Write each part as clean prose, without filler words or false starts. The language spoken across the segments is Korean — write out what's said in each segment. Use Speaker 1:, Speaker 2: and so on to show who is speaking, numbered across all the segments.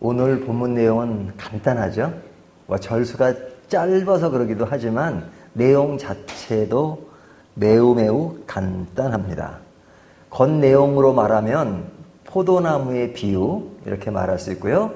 Speaker 1: 오늘 본문 내용은 간단하죠. 절수가 짧아서 그러기도 하지만 내용 자체도 매우 간단합니다. 겉 내용으로 말하면 포도나무의 비유 이렇게 말할 수 있고요.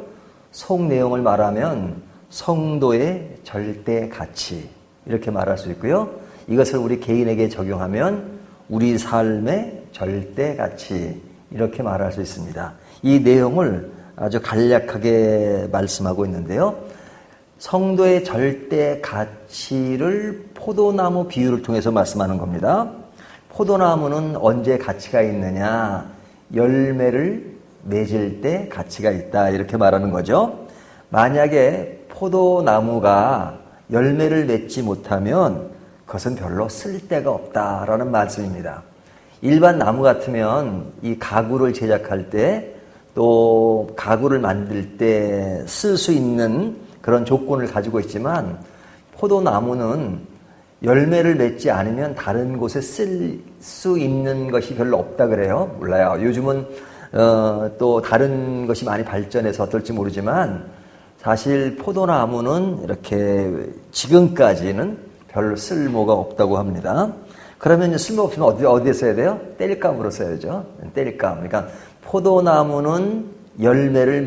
Speaker 1: 속 내용을 말하면 성도의 절대 가치 이렇게 말할 수 있고요. 이것을 우리 개인에게 적용하면 우리 삶의 절대 가치 이렇게 말할 수 있습니다. 이 내용을 아주 간략하게 말씀하고 있는데요. 성도의 절대 가치를 포도나무 비유를 통해서 말씀하는 겁니다. 포도나무는 언제 가치가 있느냐? 열매를 맺을 때 가치가 있다 이렇게 말하는 거죠. 만약에 포도나무가 열매를 맺지 못하면 그것은 별로 쓸데가 없다라는 말씀입니다. 일반 나무 같으면 이 가구를 제작할 때 또 가구를 만들 때 쓸 수 있는 그런 조건을 가지고 있지만 포도나무는 열매를 맺지 않으면 다른 곳에 쓸 수 있는 것이 별로 없다 그래요. 몰라요. 요즘은 또 다른 것이 많이 발전해서 어떨지 모르지만 사실 포도나무는 이렇게 지금까지는 별로 쓸모가 없다고 합니다. 그러면 쓸모 없으면 어디에 써야 돼요? 땔감으로 써야죠. 땔감. 그러니까 포도나무는 열매를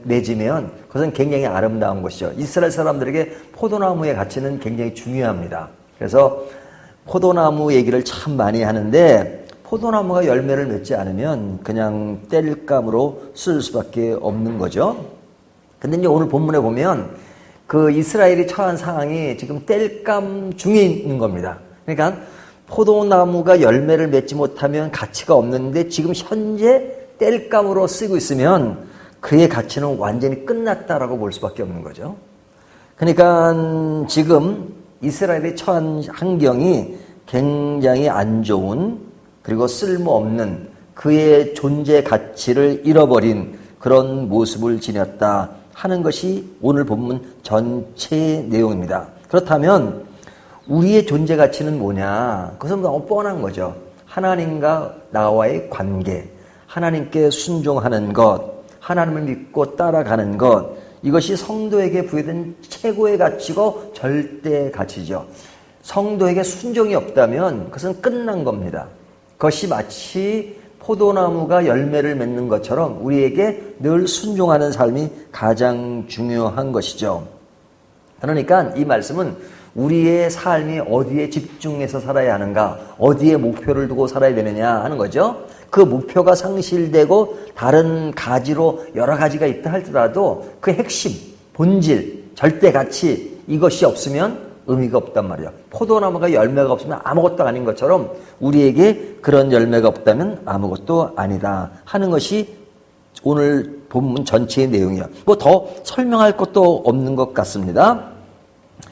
Speaker 1: 맺으면 그것은 굉장히 아름다운 것이죠. 이스라엘 사람들에게 포도나무의 가치는 굉장히 중요합니다. 그래서 포도나무 얘기를 참 많이 하는데 포도나무가 열매를 맺지 않으면 그냥 땔감으로 쓸 수밖에 없는 거죠. 근데 이제 오늘 본문에 보면 그 이스라엘이 처한 상황이 지금 땔감 중에 있는 겁니다. 그러니까 포도나무가 열매를 맺지 못하면 가치가 없는데 지금 현재 땔감으로 쓰고 있으면 그의 가치는 완전히 끝났다라고 볼 수밖에 없는 거죠. 그러니까 지금 이스라엘의 처한 환경이 굉장히 안 좋은 그리고 쓸모없는 그의 존재 가치를 잃어버린 그런 모습을 지녔다 하는 것이 오늘 본문 전체의 내용입니다. 그렇다면 우리의 존재 가치는 뭐냐? 그것은 너무 뻔한 거죠. 하나님과 나와의 관계, 하나님께 순종하는 것, 하나님을 믿고 따라가는 것, 이것이 성도에게 부여된 최고의 가치고 절대 가치죠. 성도에게 순종이 없다면 그것은 끝난 겁니다. 그것이 마치 포도나무가 열매를 맺는 것처럼 우리에게 늘 순종하는 삶이 가장 중요한 것이죠. 그러니까 이 말씀은 우리의 삶이 어디에 집중해서 살아야 하는가, 어디에 목표를 두고 살아야 되느냐 하는 거죠. 그 목표가 상실되고 다른 가지로 여러 가지가 있다 할지라도 그 핵심, 본질, 절대 가치 이것이 없으면 의미가 없단 말이에요. 포도나무가 열매가 없으면 아무것도 아닌 것처럼 우리에게 그런 열매가 없다면 아무것도 아니다 하는 것이 오늘 본문 전체의 내용이에요. 뭐 더 설명할 것도 없는 것 같습니다.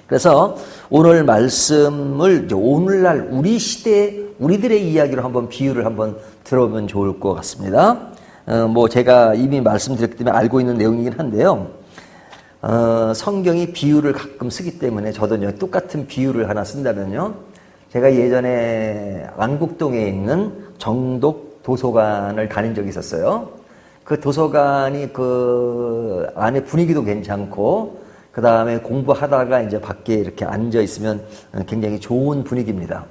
Speaker 1: 그래서 오늘 말씀을 오늘날 우리 시대 우리들의 이야기로 한번 비유를 한번 들어보면 좋을 것 같습니다. 뭐 제가 이미 말씀드렸기 때문에 알고 있는 내용이긴 한데요. 성경이 비유를 가끔 쓰기 때문에 저도 똑같은 비유를 하나 쓴다면요. 제가 예전에 안국동에 있는 정독 도서관을 다닌 적이 있었어요. 그 도서관이 그 안에 분위기도 괜찮고 그 다음에 공부하다가 이제 밖에 이렇게 앉아 있으면 굉장히 좋은 분위기입니다.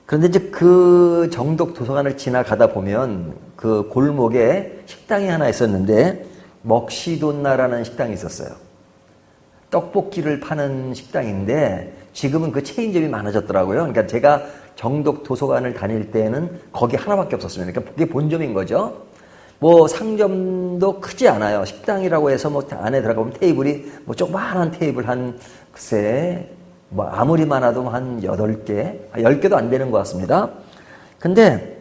Speaker 1: 그런데 이제 그 정독 도서관을 지나가다 보면 그 골목에 식당이 하나 있었는데 먹시돈나라는 식당이 있었어요. 떡볶이를 파는 식당인데 지금은 그 체인점이 많아졌더라고요. 그러니까 제가 정독 도서관을 다닐 때는 거기 하나밖에 없었습니다. 그러니까 그게 본점인 거죠. 뭐 상점도 크지 않아요. 식당이라고 해서 뭐 안에 들어가보면 테이블이 뭐 조그마한 테이블 한 글쎄 뭐 아무리 많아도 한 8개, 10개도 안 되는 것 같습니다. 근데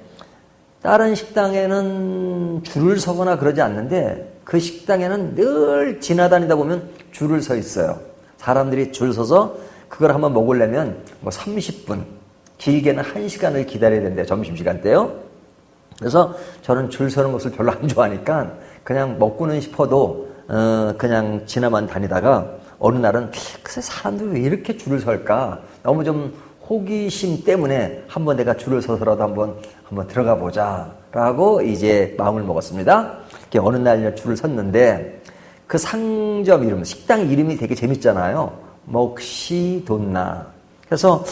Speaker 1: 다른 식당에는 줄을 서거나 그러지 않는데 그 식당에는 늘 지나다니다 보면 줄을 서 있어요. 사람들이 줄 서서 그걸 한번 먹으려면 뭐 30분, 길게는 1시간을 기다려야 된대요. 점심시간 때요. 그래서 저는 줄 서는 것을 별로 안 좋아하니까 그냥 먹고는 싶어도 그냥 지나만 다니다가 어느 날은 글쎄 사람들이 왜 이렇게 줄을 설까? 너무 좀 호기심 때문에 한번 내가 줄을 서서라도 한번 들어가 보자라고 이제 마음을 먹었습니다. 어느 날 줄을 섰는데 그 상점 이름, 식당 이름이 되게 재밌잖아요. 먹시돈나. 그래서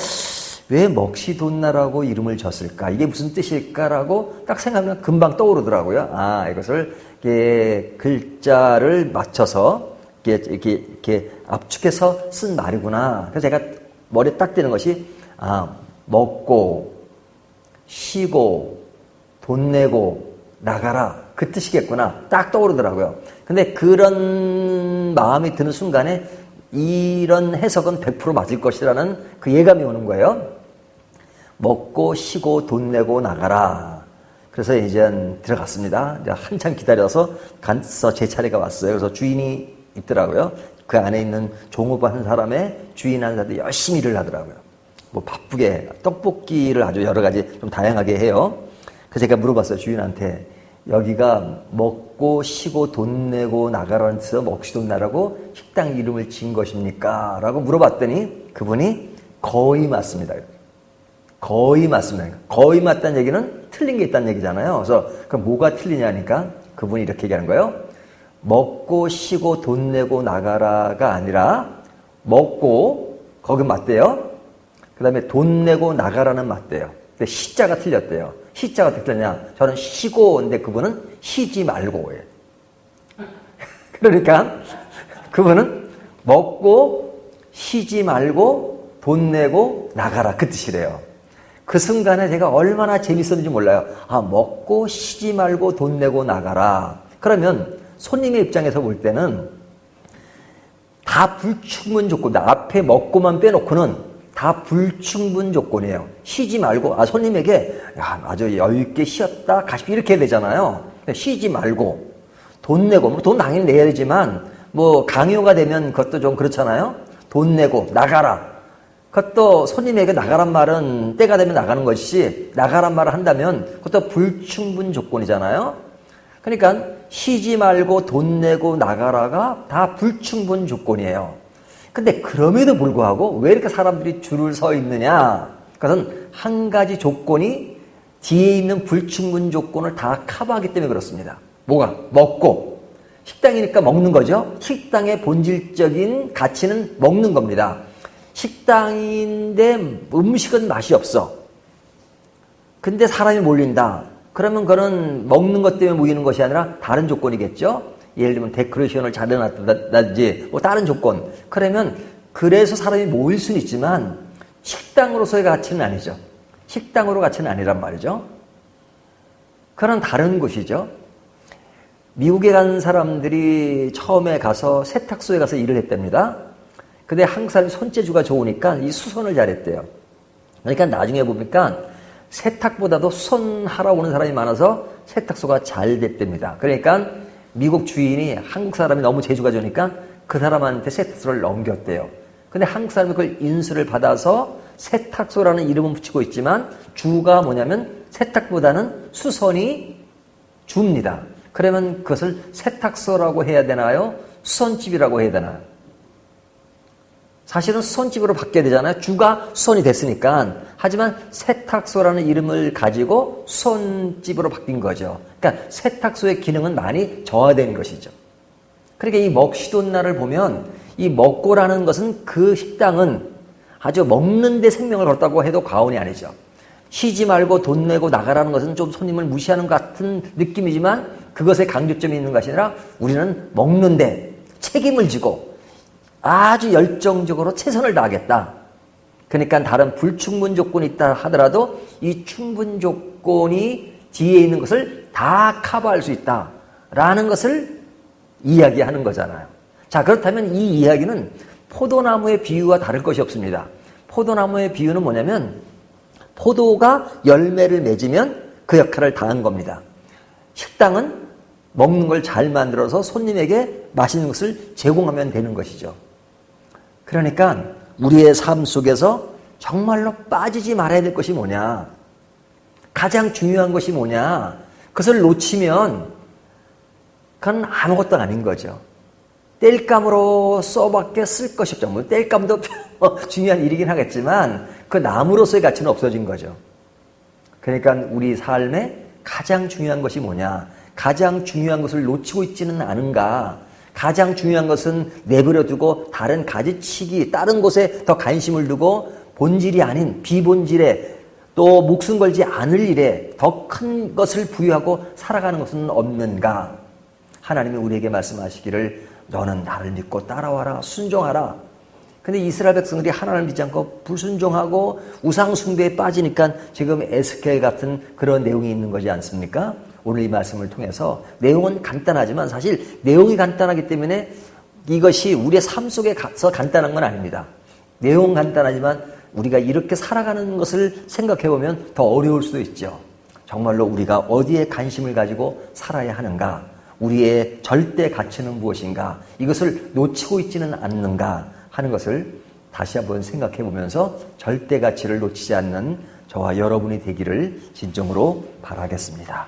Speaker 1: 왜 먹시돈나라고 이름을 졌을까? 이게 무슨 뜻일까라고 딱 생각하면 금방 떠오르더라고요. 아, 이것을 이렇게 글자를 맞춰서 이렇게 압축해서 쓴 말이구나. 그래서 제가 머리에 딱 뜨는 것이, 아, 먹고, 쉬고, 돈 내고, 나가라. 그 뜻이겠구나. 딱 떠오르더라고요. 근데 그런 마음이 드는 순간에 이런 해석은 100% 맞을 것이라는 그 예감이 오는 거예요. 먹고, 쉬고, 돈 내고, 나가라. 그래서 이제 들어갔습니다. 이제 한참 기다려서 가서 제 차례가 왔어요. 그래서 주인이 있더라고요. 그 안에 있는 종업원 한 사람의 주인 한 사람이 열심히 일을 하더라고요. 뭐 바쁘게 떡볶이를 아주 여러 가지 좀 다양하게 해요. 그래서 제가 물어봤어요. 주인한테. 여기가 먹고 쉬고 돈 내고 나가라는 뜻으로 먹시돈나라고 식당 이름을 지은 것입니까? 라고 물어봤더니 그분이 거의 맞습니다. 거의 맞습니다. 거의 맞다는 얘기는 틀린 게 있다는 얘기잖아요. 그래서 그럼 뭐가 틀리냐니까 그분이 이렇게 얘기하는 거예요. 먹고 쉬고 돈 내고 나가라가 아니라 먹고 거기 맞대요. 그 다음에 돈 내고 나가라는 맞대요. 근데 시자가 틀렸대요. 시자가 어떻게 틀렸냐? 저는 쉬고인데 그분은 쉬지 말고예요. 그러니까 그분은 먹고 쉬지 말고 돈 내고 나가라 그 뜻이래요. 그 순간에 제가 얼마나 재밌었는지 몰라요. 아, 먹고 쉬지 말고 돈 내고 나가라. 그러면 손님의 입장에서 볼 때는 다 불충분 조건이다. 앞에 먹고만 빼놓고는 다 불충분 조건이에요. 쉬지 말고, 아, 손님에게, 야, 아주 여유있게 쉬었다, 가십시오. 이렇게 해야 되잖아요. 쉬지 말고, 돈 내고, 뭐 돈 당연히 내야 되지만, 뭐, 강요가 되면 그것도 좀 그렇잖아요. 돈 내고, 나가라. 그것도 손님에게 나가란 말은 때가 되면 나가는 것이지, 나가란 말을 한다면, 그것도 불충분 조건이잖아요. 그러니까, 쉬지 말고, 돈 내고, 나가라가 다 불충분 조건이에요. 근데 그럼에도 불구하고 왜 이렇게 사람들이 줄을 서 있느냐? 그것은 한 가지 조건이 뒤에 있는 불충분 조건을 다 커버하기 때문에 그렇습니다. 뭐가? 먹고. 식당이니까 먹는 거죠. 식당의 본질적인 가치는 먹는 겁니다. 식당인데 음식은 맛이 없어. 근데 사람이 몰린다. 그러면 그건 먹는 것 때문에 모이는 것이 아니라 다른 조건이겠죠. 예를 들면 데코레이션을 잘 해놨다든지 뭐 다른 조건. 그러면 그래서 사람이 모일 수는 있지만 식당으로서의 가치는 아니죠. 식당으로 가치는 아니란 말이죠. 그런 다른 곳이죠. 미국에 간 사람들이 처음에 가서 세탁소에 가서 일을 했답니다. 근데 한국 사람이 손재주가 좋으니까 이 수선을 잘했대요. 그러니까 나중에 보니까 세탁보다도 수선하러 오는 사람이 많아서 세탁소가 잘 됐답니다. 그러니까 미국 주인이 한국 사람이 너무 재주가 좋으니까 그 사람한테 세탁소를 넘겼대요. 근데 한국 사람이 그걸 인수를 받아서 세탁소라는 이름은 붙이고 있지만 주가 뭐냐면 세탁보다는 수선이 주입니다. 그러면 그것을 세탁소라고 해야 되나요? 수선집이라고 해야 되나요? 사실은 수선집으로 바뀌어야 되잖아요. 주가 수선이 됐으니까. 하지만 세탁소라는 이름을 가지고 수선집으로 바뀐 거죠. 그러니까 세탁소의 기능은 많이 저하된 것이죠. 그러니까 이 먹시돈나를 보면 이 먹고라는 것은 그 식당은 아주 먹는 데 생명을 걸었다고 해도 과언이 아니죠. 쉬지 말고 돈 내고 나가라는 것은 좀 손님을 무시하는 것 같은 느낌이지만 그것에 강조점이 있는 것이 아니라 우리는 먹는데 책임을 지고 아주 열정적으로 최선을 다하겠다. 그러니까 다른 불충분 조건이 있다 하더라도 이 충분 조건이 뒤에 있는 것을 다 커버할 수 있다라는 것을 이야기하는 거잖아요. 자, 그렇다면 이 이야기는 포도나무의 비유와 다를 것이 없습니다. 포도나무의 비유는 뭐냐면 포도가 열매를 맺으면 그 역할을 다한 겁니다. 식당은 먹는 걸 잘 만들어서 손님에게 맛있는 것을 제공하면 되는 것이죠. 그러니까 우리의 삶 속에서 정말로 빠지지 말아야 될 것이 뭐냐? 가장 중요한 것이 뭐냐? 그것을 놓치면 그건 아무것도 아닌 거죠. 땔감으로 써밖에 쓸 것이 없죠. 뭐 땔감도 중요한 일이긴 하겠지만 그 나무로서의 가치는 없어진 거죠. 그러니까 우리 삶에 가장 중요한 것이 뭐냐? 가장 중요한 것을 놓치고 있지는 않은가? 가장 중요한 것은 내버려 두고 다른 가지치기, 다른 곳에 더 관심을 두고 본질이 아닌 비본질에 또 목숨 걸지 않을 일에 더 큰 것을 부여하고 살아가는 것은 없는가? 하나님이 우리에게 말씀하시기를 너는 나를 믿고 따라와라, 순종하라. 근데 이스라엘 백성들이 하나님을 믿지 않고 불순종하고 우상 숭배에 빠지니까 지금 에스겔 같은 그런 내용이 있는 거지 않습니까? 오늘 이 말씀을 통해서 내용은 간단하지만 사실 내용이 간단하기 때문에 이것이 우리의 삶 속에서 간단한 건 아닙니다. 내용은 간단하지만 우리가 이렇게 살아가는 것을 생각해 보면 더 어려울 수도 있죠. 정말로 우리가 어디에 관심을 가지고 살아야 하는가? 우리의 절대 가치는 무엇인가? 이것을 놓치고 있지는 않는가 하는 것을 다시 한번 생각해 보면서 절대 가치를 놓치지 않는 저와 여러분이 되기를 진정으로 바라겠습니다.